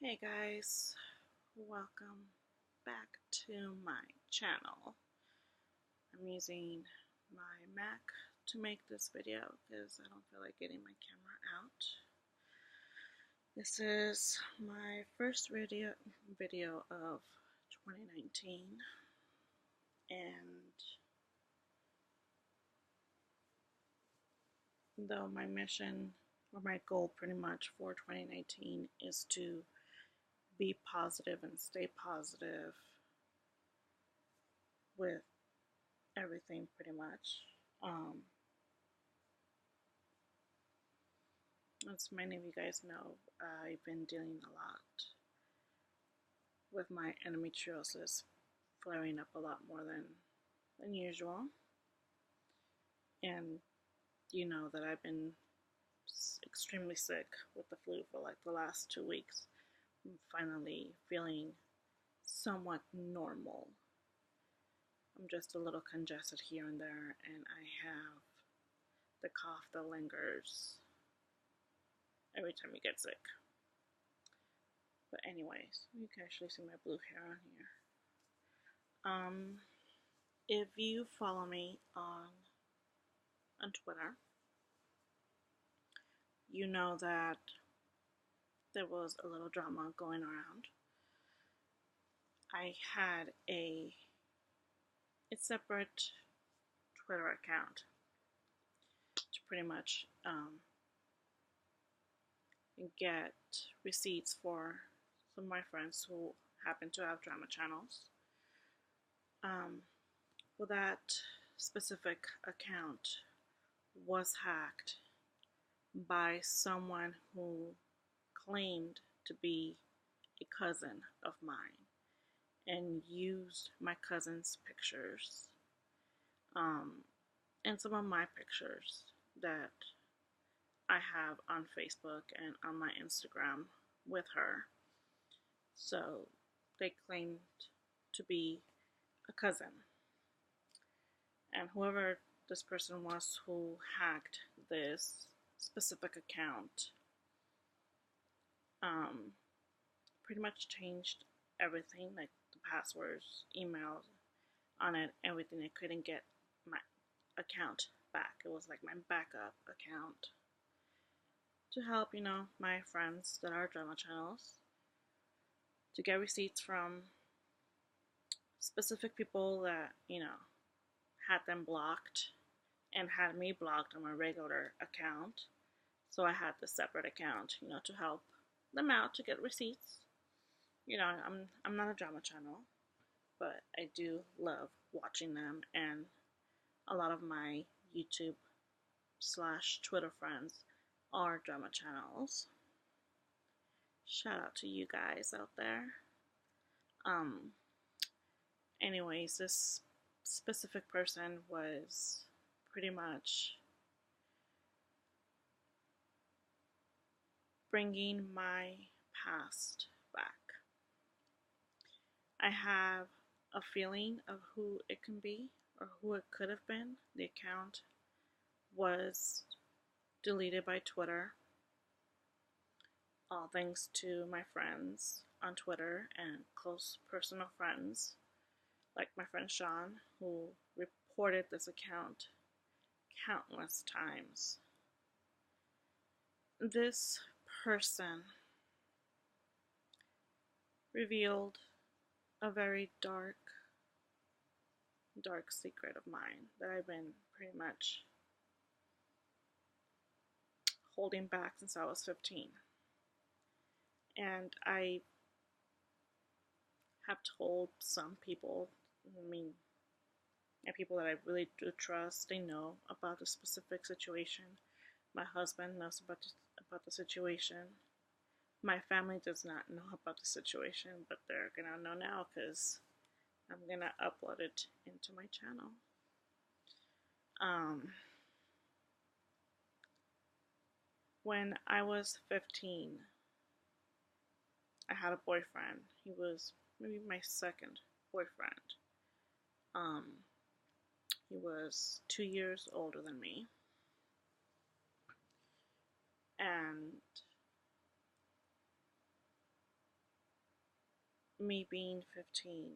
Hey guys, welcome back to my channel. I'm using my Mac to make this video because I don't feel like getting my camera out. This is my first video of 2019, and though my mission or my goal pretty much for 2019 is to be positive and stay positive with everything pretty much. As many of you guys know, I've been dealing a lot with my endometriosis flaring up a lot more than usual. And you know that I've been extremely sick with the flu for like the last 2 weeks. I'm finally feeling somewhat normal. I'm just a little congested here and there, and I have the cough that lingers every time you get sick. But anyways, you can actually see my blue hair on here. If you follow me on Twitter, you know that there was a little drama going around. I had a separate Twitter account to pretty much get receipts for some of my friends who happen to have drama channels. Well, that specific account was hacked by someone who claimed to be a cousin of mine and used my cousin's pictures and some of my pictures that I have on Facebook and on my Instagram with her. So they claimed to be a cousin. And whoever this person was who hacked this specific account pretty much changed everything, like the passwords, emails on it, everything. I couldn't get my account back. It was like my backup account to help, my friends that are drama channels to get receipts from specific people that, had them blocked and had me blocked on my regular account. So I had the separate account, to help them out to get receipts. I'm not a drama channel, but I do love watching them, and a lot of my YouTube/Twitter friends are drama channels. Shout out to you guys out there. Anyways, this specific person was pretty much bringing my past back. I have a feeling of who it can be or who it could have been. The account was deleted by Twitter, all thanks to my friends on Twitter and close personal friends, like my friend Sean, who reported this account countless times. This person revealed a very dark secret of mine that I've been pretty much holding back since I was 15. And I have told some people, people that I really do trust, they know about the specific situation. My husband knows about the situation. My family does not know about the situation, but they're gonna know now because I'm gonna upload it into my channel. When I was 15, I had a boyfriend. He was maybe my second boyfriend. He was 2 years older than me. And me being 15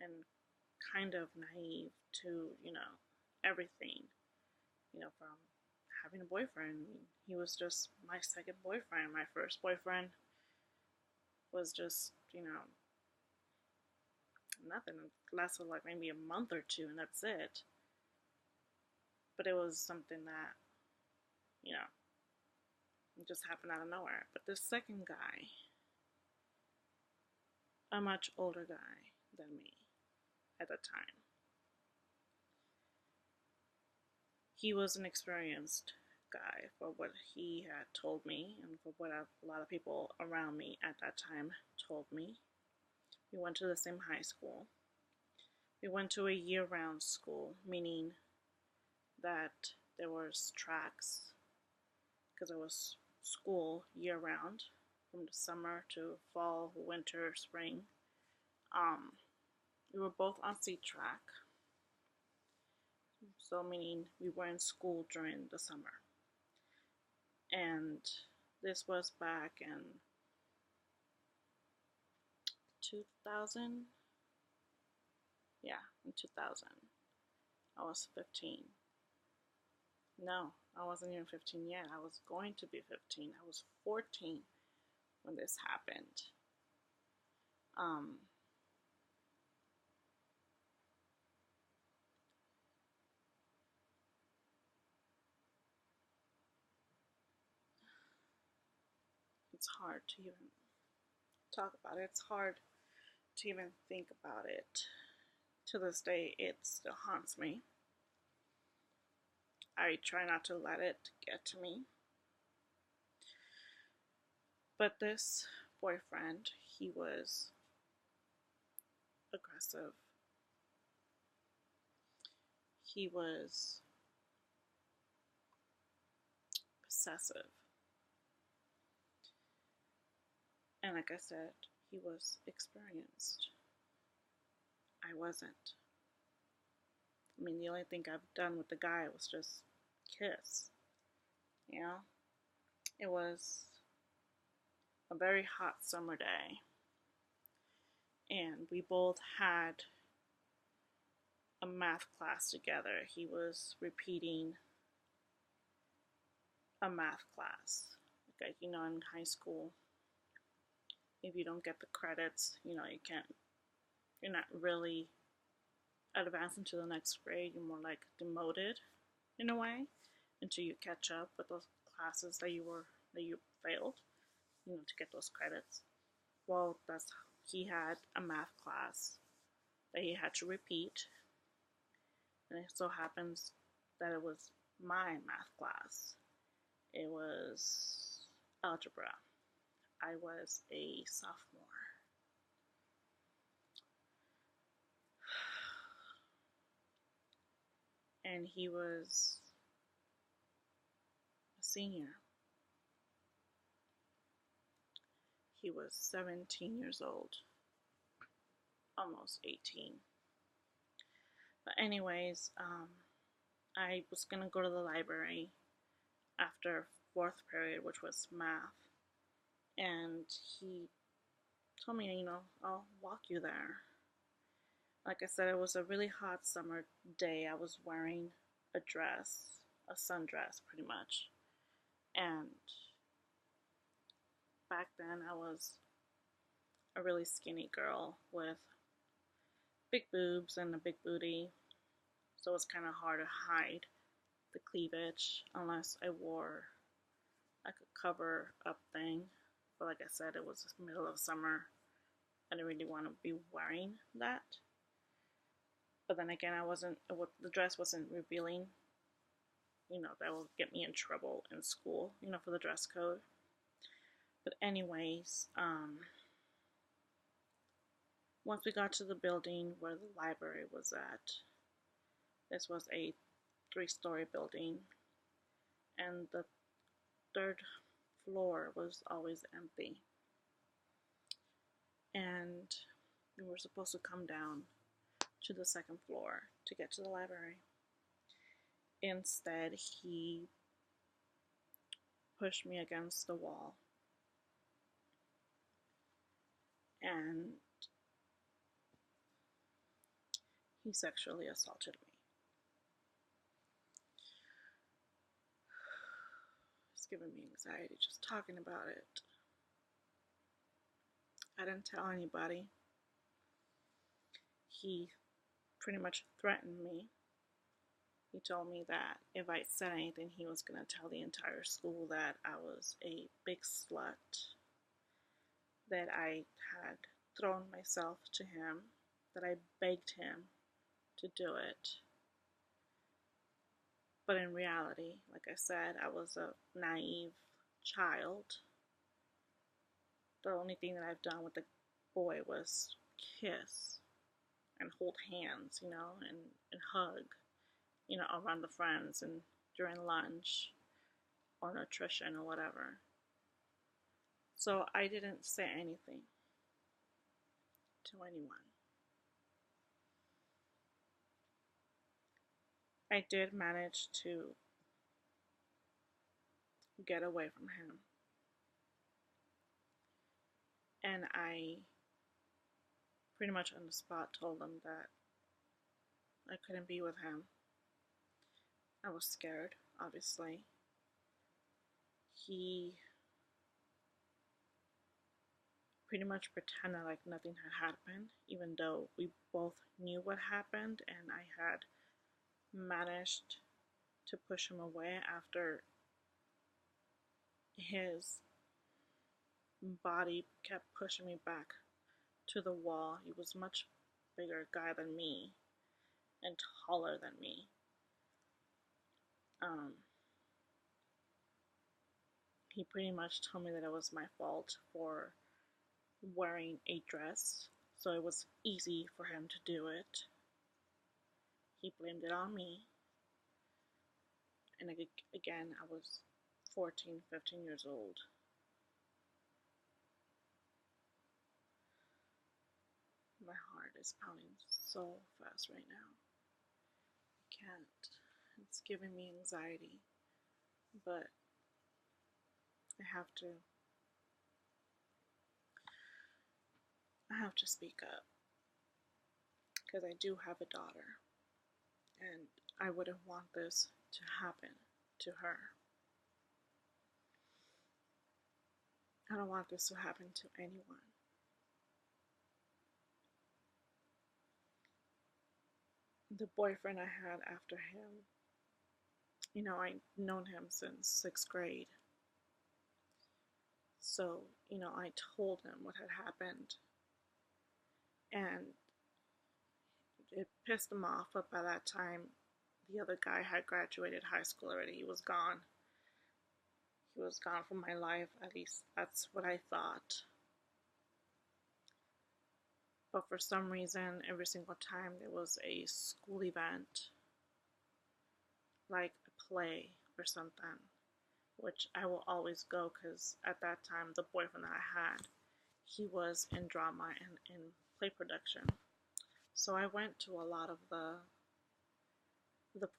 and kind of naive to, everything, from having a boyfriend. He was just my second boyfriend. My first boyfriend was just, nothing. It lasted like maybe a month or two, and that's it. But it was something that, you know, it just happened out of nowhere. But this second guy, a much older guy than me at the time, he was an experienced guy for what he had told me and for what a lot of people around me at that time told me. We went to the same high school. We went to a year-round school, meaning that there was tracks because it was school year-round from the summer to fall, winter, spring. We were both on C track, so meaning we were in school during the summer. And this was back in 2000. Yeah, in 2000. I was 15. No, I wasn't even 15 yet. I was going to be 15. I was 14 when this happened. It's hard to even talk about it. It's hard to even think about it. To this day, it still haunts me. I try not to let it get to me. But this boyfriend, he was aggressive. He was possessive. And like I said, he was experienced. I wasn't. I mean, the only thing I've done with the guy was just kiss. You know? It was a very hot summer day. And we both had a math class together. He was repeating a math class. Like, in high school, if you don't get the credits, you're not really advancing to the next grade. You're more like demoted in a way until you catch up with those classes that you failed, to get those credits. Well, he had a math class that he had to repeat, and it so happens that it was my math class. It was algebra. I was a sophomore. And he was a senior. He was 17 years old, almost 18. But anyways, I was going to go to the library after fourth period, which was math. And he told me, I'll walk you there. Like I said, it was a really hot summer day. I was wearing a dress, a sundress pretty much. And back then I was a really skinny girl with big boobs and a big booty. So it was kind of hard to hide the cleavage unless I wore like a cover up thing. But like I said, it was the middle of summer. I didn't really want to be wearing that. But then again, the dress wasn't revealing. That will get me in trouble in school, for the dress code. But anyways, once we got to the building where the library was at, this was a 3-story building, and the third floor was always empty. And we were supposed to come down to the second floor to get to the library. Instead, he pushed me against the wall and he sexually assaulted me. It's giving me anxiety just talking about it. I didn't tell anybody. He pretty much threatened me. He told me that if I said anything, he was going to tell the entire school that I was a big slut, that I had thrown myself to him, that I begged him to do it. But in reality, like I said, I was a naive child. The only thing that I've done with the boy was kiss and hold hands, and hug, around the friends and during lunch or nutrition or whatever. So I didn't say anything to anyone. I did manage to get away from him. And I pretty much on the spot told him that I couldn't be with him. I was scared, obviously. He pretty much pretended like nothing had happened, even though we both knew what happened, and I had managed to push him away after his body kept pushing me back to the wall. He was a much bigger guy than me and taller than me. He pretty much told me that it was my fault for wearing a dress, so it was easy for him to do it. He blamed it on me. And again, I was 14, 15 years old. My heart is pounding so fast right now. I can't. It's giving me anxiety. But I have to speak up. Because I do have a daughter. And I wouldn't want this to happen to her. I don't want this to happen to anyone. The boyfriend I had after him, I'd known him since 6th grade. So, I told him what had happened. And it pissed him off, but by that time, the other guy had graduated high school already. He was gone. He was gone from my life, at least that's what I thought. But for some reason, every single time there was a school event, like a play or something, which I will always go because at that time, the boyfriend that I had, he was in drama and in play production. So I went to a lot of the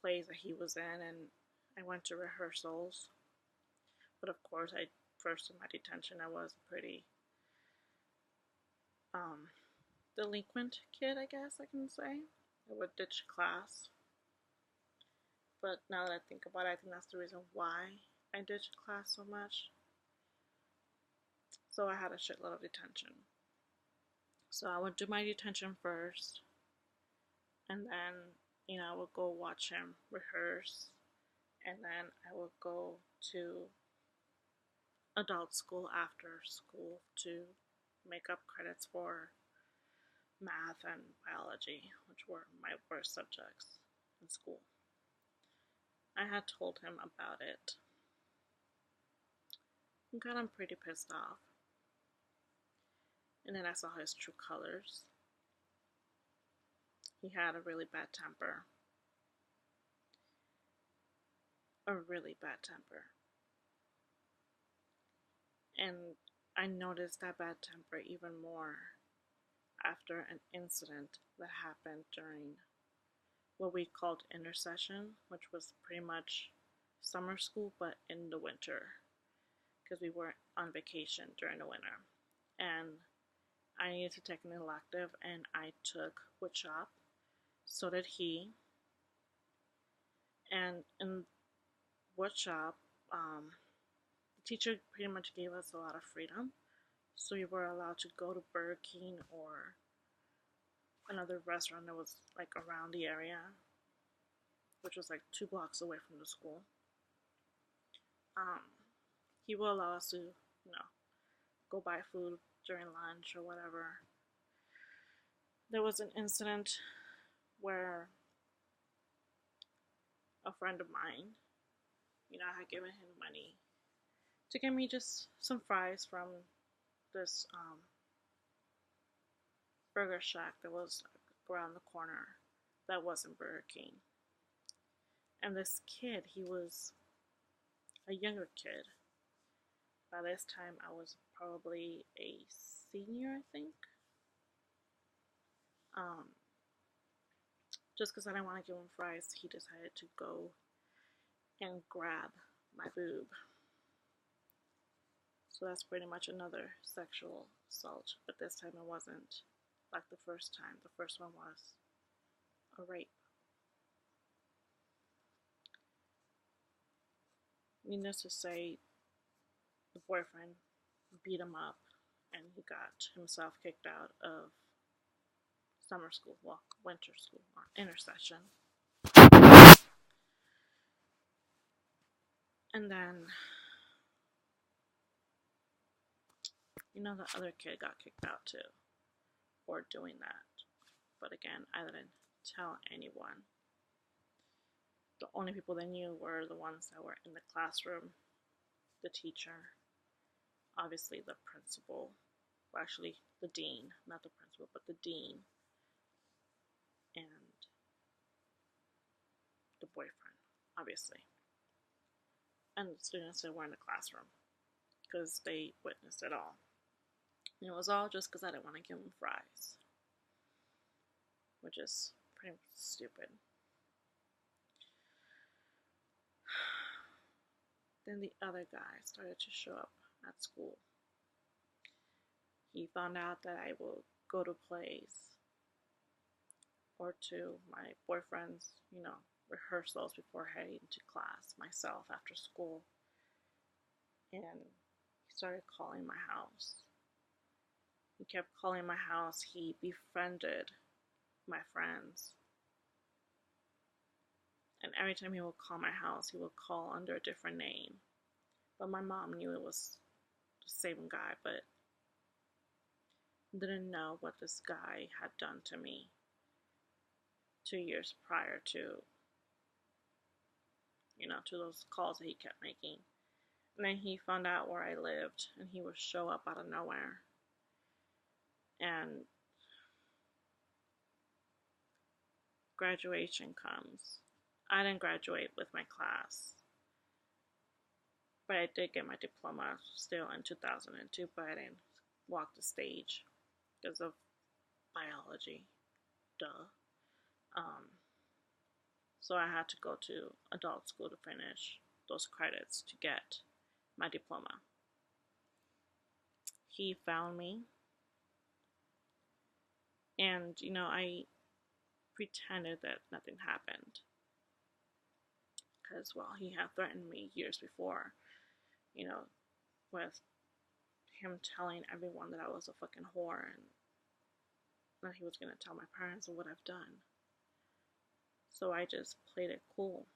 plays that he was in, and I went to rehearsals. But of course, first in my detention, I was a pretty delinquent kid, I guess I can say. I would ditch class. But now that I think about it, I think that's the reason why I ditched class so much. So I had a shitload of detention. So I would do my detention first, and then, I would go watch him rehearse, and then I would go to adult school after school to make up credits for math and biology, which were my worst subjects in school. I had told him about it and got him pretty pissed off. And then I saw his true colors. He had a really bad temper. A really bad temper. And I noticed that bad temper even more after an incident that happened during what we called intersession, which was pretty much summer school but in the winter, because we were on vacation during the winter. And I needed to take an elective, and I took woodshop. So did he. And in woodshop, the teacher pretty much gave us a lot of freedom. So we were allowed to go to Burger King or another restaurant that was like around the area, which was like 2 blocks away from the school. Um, he will allow us to, go buy food during lunch or whatever. There was an incident where a friend of mine, I had given him money to get me just some fries from this burger shack that was around the corner that wasn't Burger King. And this kid, he was a younger kid. By this time, I was probably a senior, I think. Just because I didn't want to give him fries, he decided to go and grab my boob. So that's pretty much another sexual assault, but this time it wasn't like the first time. The first one was a rape. Needless to say, the boyfriend beat him up and he got himself kicked out of summer school, well, winter school, or intersession. And then, the other kid got kicked out too for doing that. But again, I didn't tell anyone. The only people that knew were the ones that were in the classroom, the teacher, obviously the principal, well, actually the dean, not the principal, but the dean, and the boyfriend, obviously. And the students that were in the classroom, because they witnessed it all. And it was all just because I didn't want to give them fries, which is pretty stupid. Then the other guy started to show up at school. He found out that I will go to plays or to my boyfriend's, rehearsals before heading to class myself after school. And he started calling my house. He kept calling my house. He befriended my friends. And every time he would call my house, he would call under a different name. But my mom knew it was the same guy, but didn't know what this guy had done to me 2 years prior to, to those calls that he kept making. And then he found out where I lived, and he would show up out of nowhere. And graduation comes. I didn't graduate with my class, but I did get my diploma still in 2002, but I didn't walk the stage because of biology. Duh. So I had to go to adult school to finish those credits to get my diploma. He found me, and I pretended that nothing happened because, well, he had threatened me years before, with him telling everyone that I was a fucking whore and that he was going to tell my parents of what I've done. So I just played it cool.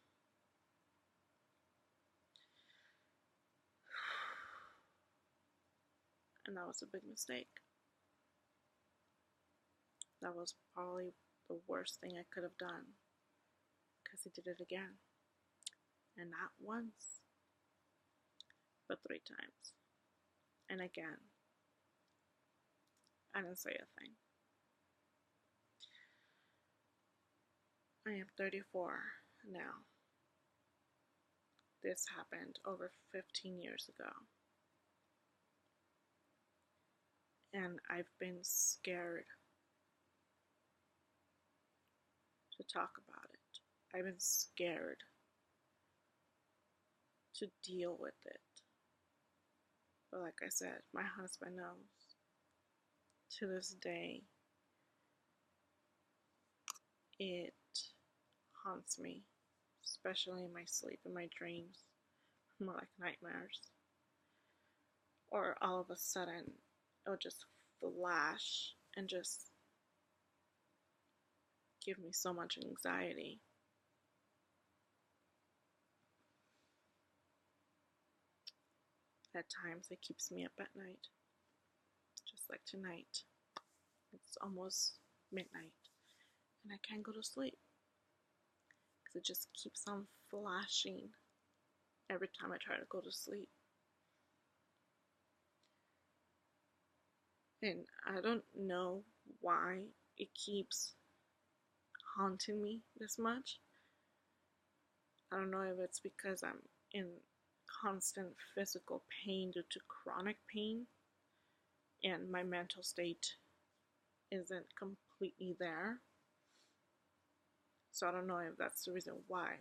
And that was a big mistake. That was probably the worst thing I could have done, because he did it again. And not once, but 3 times. And again, I didn't say a thing. I am 34 now. This happened over 15 years ago. And I've been scared to talk about it. I've been scared to deal with it. But like I said, my husband knows. To this day, it haunts me, especially in my sleep and my dreams, more like nightmares. Or all of a sudden, it'll just flash and just give me so much anxiety. At times, it keeps me up at night, just like tonight. It's almost midnight, and I can't go to sleep because it just keeps on flashing every time I try to go to sleep. And I don't know why it keeps haunting me this much. I don't know if it's because I'm in constant physical pain due to chronic pain and my mental state isn't completely there. So I don't know if that's the reason why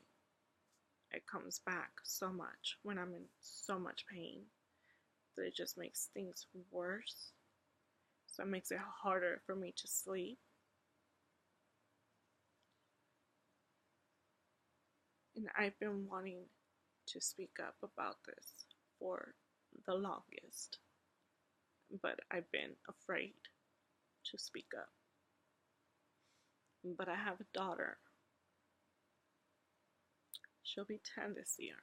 it comes back so much when I'm in so much pain that it just makes things worse. So it makes it harder for me to sleep. And I've been wanting to speak up about this for the longest, but I've been afraid to speak up. But I have a daughter. She'll be 10 this year.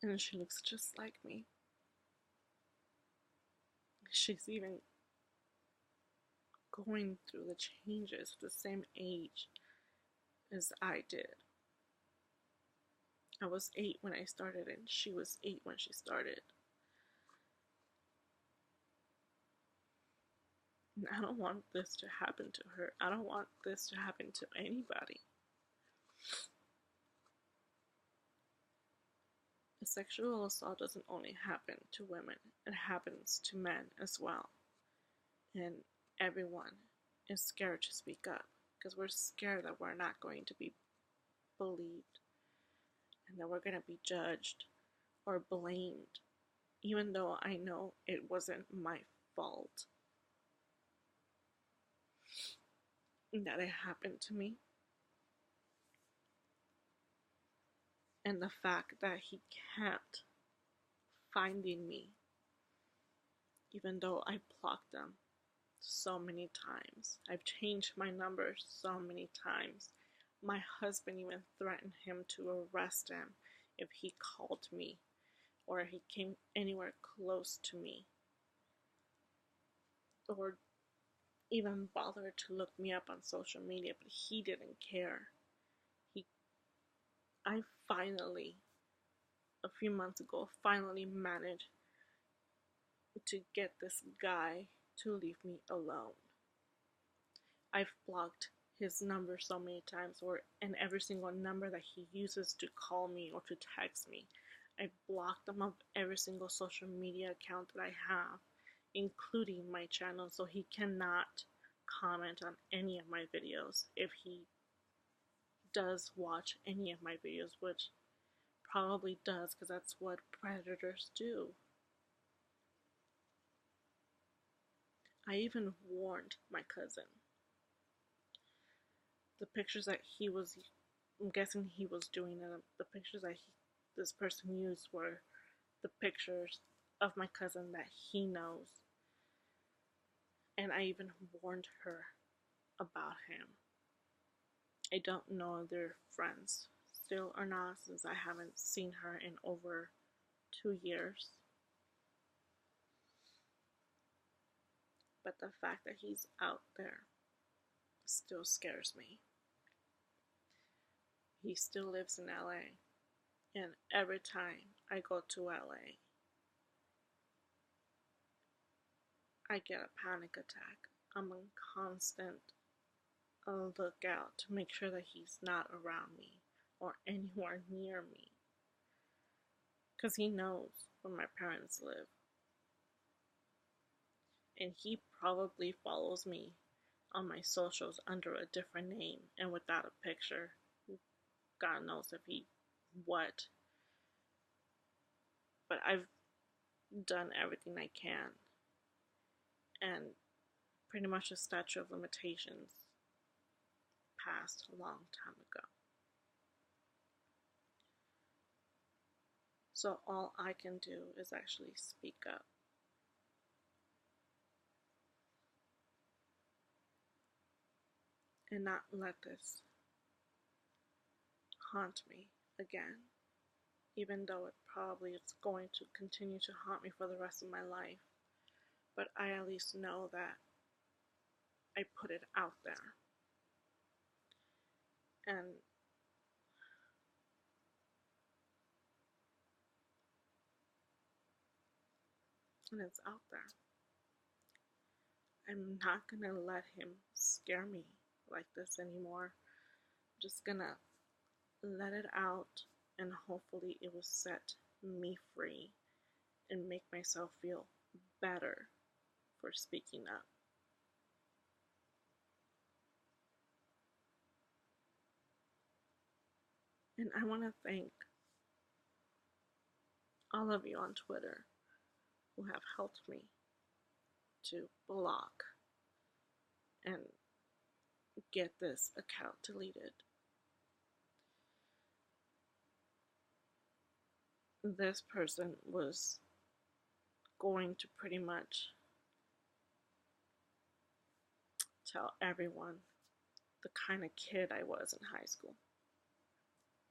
And she looks just like me. She's even going through the changes the same age as I did. I was 8 when I started, and she was 8 when she started. And I don't want this to happen to her. I don't want this to happen to anybody. Sexual assault doesn't only happen to women, it happens to men as well. And everyone is scared to speak up because we're scared that we're not going to be believed and that we're going to be judged or blamed, even though I know it wasn't my fault that it happened to me. And the fact that he kept finding me, even though I blocked them so many times. I've changed my number so many times. My husband even threatened him to arrest him if he called me or he came anywhere close to me or even bothered to look me up on social media, but he didn't care. I finally, a few months ago, finally managed to get this guy to leave me alone. I've blocked his number so many times, and every single number that he uses to call me or to text me. I blocked him of every single social media account that I have, including my channel, so he cannot comment on any of my videos if he does watch any of my videos, which probably does because that's what predators do. I even warned my cousin. The pictures that I'm guessing he was doing, and the pictures that this person used were the pictures of my cousin that he knows. And I even warned her about him. I don't know if they're friends still or not, since I haven't seen her in over 2 years. But the fact that he's out there still scares me. He still lives in LA, and every time I go to LA, I get a panic attack. I'm on constant lookout to make sure that he's not around me or anywhere near me, because he knows where my parents live. And he probably follows me on my socials under a different name and without a picture. God knows if he what. But I've done everything I can and pretty much the statute of limitations passed a long time ago. So all I can do is actually speak up. And not let this haunt me again, even though it probably is going to continue to haunt me for the rest of my life. But I at least know that I put it out there. And it's out there. I'm not gonna let him scare me like this anymore. I'm just gonna let it out, and hopefully it will set me free and make myself feel better for speaking up. And I want to thank all of you on Twitter who have helped me to block and get this account deleted. This person was going to pretty much tell everyone the kind of kid I was in high school.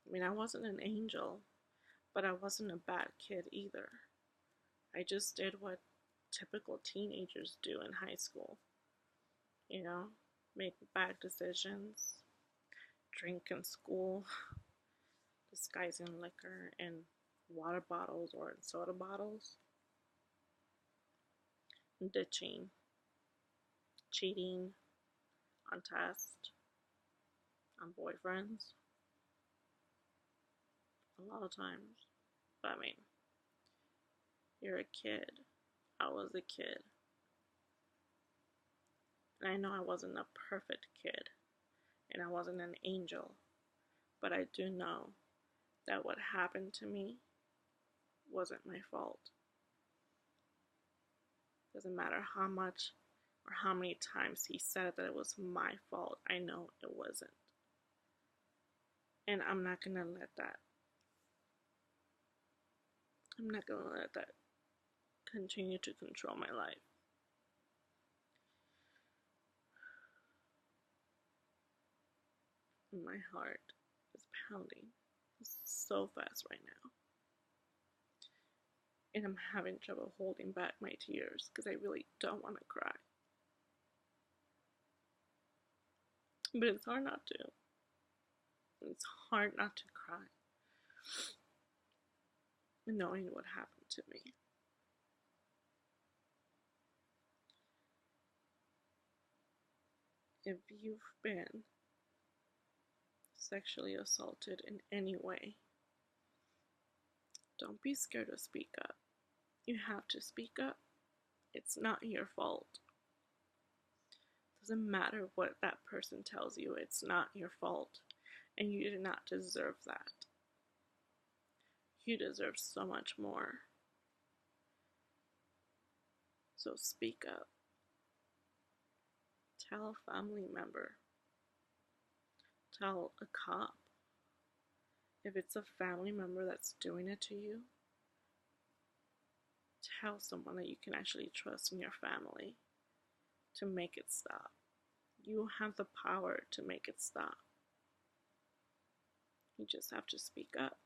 I mean, I wasn't an angel, but I wasn't a bad kid either. I just did what typical teenagers do in high school. You know, make bad decisions, drink in school, disguising liquor in water bottles or in soda bottles, ditching, cheating on tests, on boyfriends, a lot of times. But I mean, you're a kid. I was a kid. And I know I wasn't a perfect kid, and I wasn't an angel, but I do know that what happened to me wasn't my fault. Doesn't matter how much or how many times he said that it was my fault, I know it wasn't. And I'm not gonna let that continue to control my life. My heart is pounding so fast right now. And I'm having trouble holding back my tears because I really don't want to cry. But it's hard not to. It's hard not to cry. Knowing what happened to me. If you've been sexually assaulted in any way, don't be scared to speak up. You have to speak up. It's not your fault. Doesn't matter what that person tells you, it's not your fault. And you do not deserve that. You deserve so much more. So speak up. Tell a family member. Tell a cop. If it's a family member that's doing it to you, tell someone that you can actually trust in your family to make it stop. You have the power to make it stop. You just have to speak up.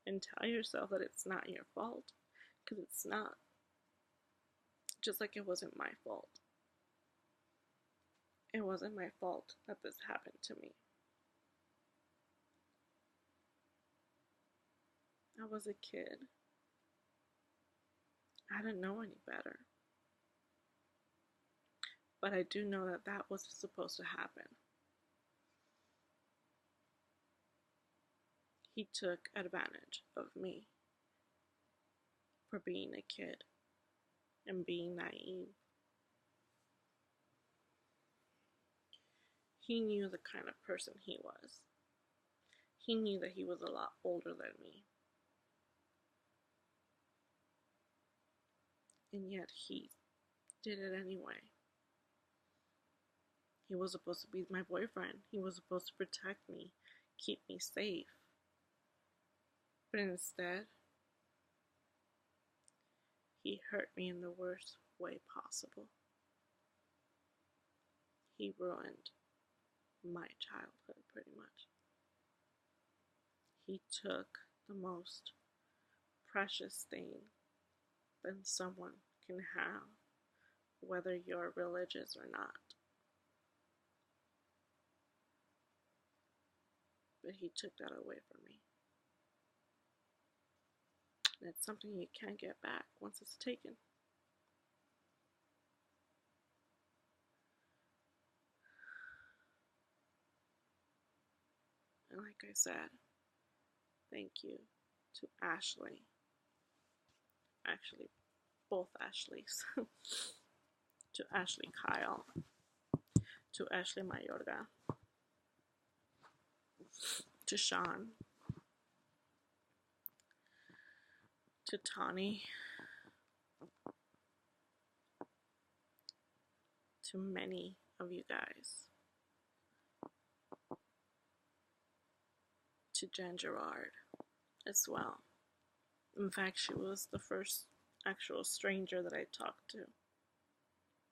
And tell yourself that it's not your fault, because it's not. Just like it wasn't my fault. It wasn't my fault that this happened to me. I was a kid. I didn't know any better. But I do know that that was supposed to happen. He took advantage of me for being a kid and being naive. He knew the kind of person he was. He knew that he was a lot older than me. And yet he did it anyway. He was supposed to be my boyfriend. He was supposed to protect me, keep me safe. But instead, he hurt me in the worst way possible. He ruined my childhood, pretty much. He took the most precious thing that someone can have, whether you're religious or not. But he took that away from me. And it's something you can't get back once it's taken. And like I said, thank you to Ashley. Actually, both Ashleys. To Ashley Kyle. To Ashley Mayorga. To Sean. To Tawny. To many of you guys. To Jen Gerard as well. In fact, she was the first actual stranger that I talked to.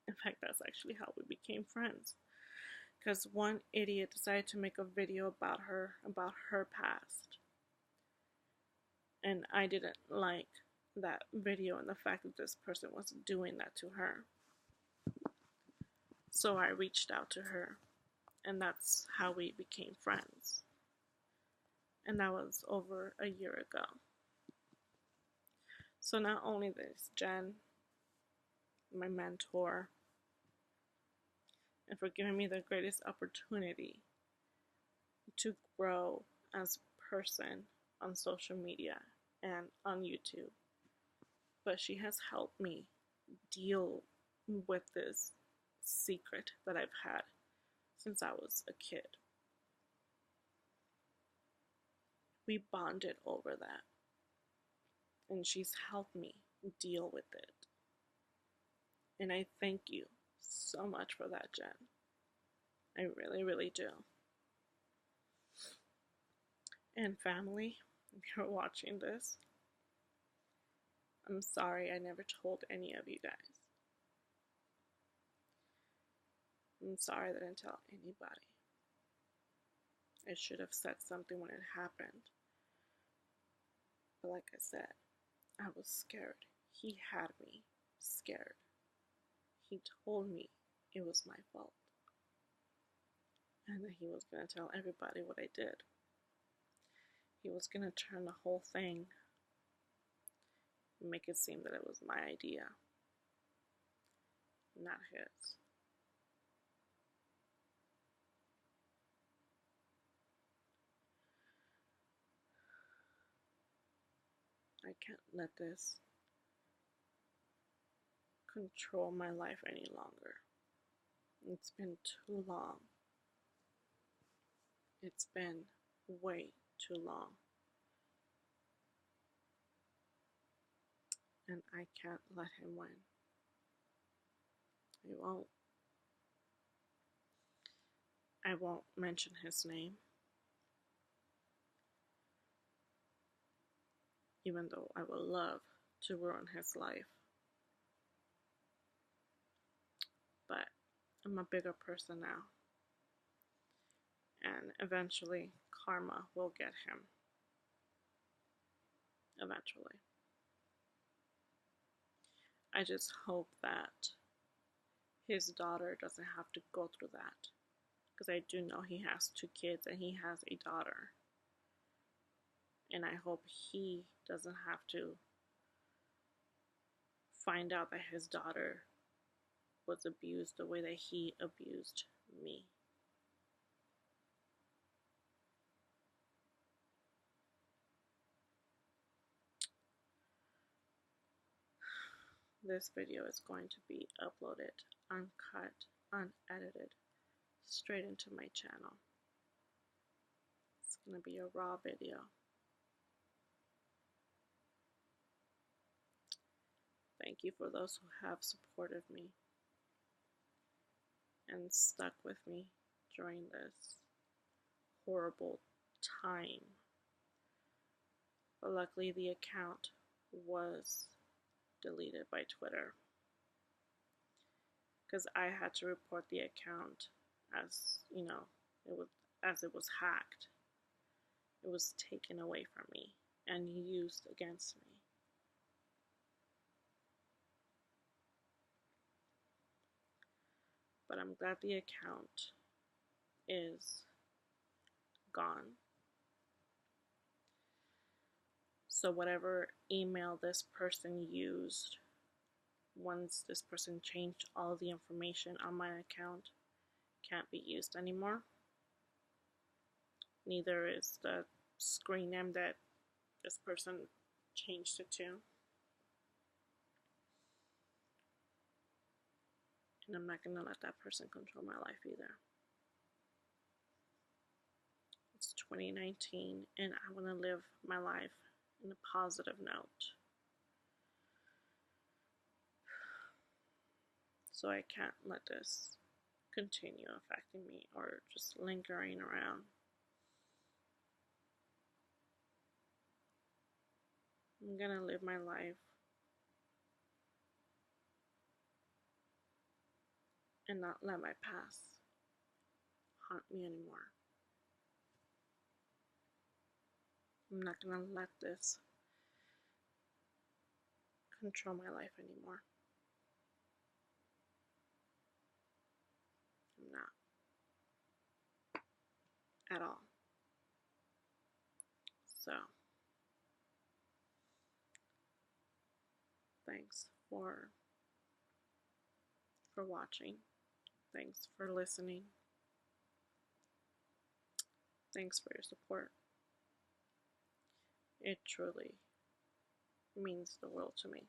In fact, that's actually how we became friends. Because one idiot decided to make a video about her past. And I didn't like that video and the fact that this person was doing that to her. So I reached out to her, and that's how we became friends. And that was over a year ago. So not only this, Jen, my mentor, and for giving me the greatest opportunity to grow as a person on social media and on YouTube, but she has helped me deal with this secret that I've had since I was a kid. We bonded over that, and she's helped me deal with it. And I thank you so much for that, Jen. I really, really do. And family, if you're watching this, I'm sorry I never told any of you guys. I'm sorry that I didn't tell anybody. I should have said something when it happened. But like I said, I was scared. He had me scared. He told me it was my fault. And that he was going to tell everybody what I did. He was going to turn the whole thing and make it seem that it was my idea, not his. I can't let this control my life any longer. It's been too long. It's been way too long. And I can't let him win. I won't mention his name. Even though I would love to ruin his life. But I'm a bigger person now. And eventually, karma will get him. Eventually. I just hope that his daughter doesn't have to go through that. Because I do know he has 2 kids and he has a daughter. And I hope he doesn't have to find out that his daughter was abused the way that he abused me. This video is going to be uploaded, uncut, unedited, straight into my channel. It's going to be a raw video. Thank you for those who have supported me and stuck with me during this horrible time. But luckily, the account was deleted by Twitter because I had to report the account as it was hacked. It was taken away from me and used against me. But I'm glad the account is gone. So whatever email this person used, once this person changed all the information on my account, can't be used anymore. Neither is the screen name that this person changed it to. And I'm not going to let that person control my life either. It's 2019 and I want to live my life in a positive note. So I can't let this continue affecting me or just lingering around. I'm gonna live my life and not let my past haunt me anymore. I'm not gonna let this control my life anymore. I'm not. At all. So, thanks for watching. Thanks for listening. Thanks for your support. It truly means the world to me.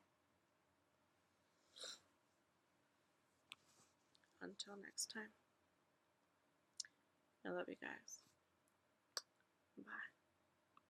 Until next time, I love you guys. Bye.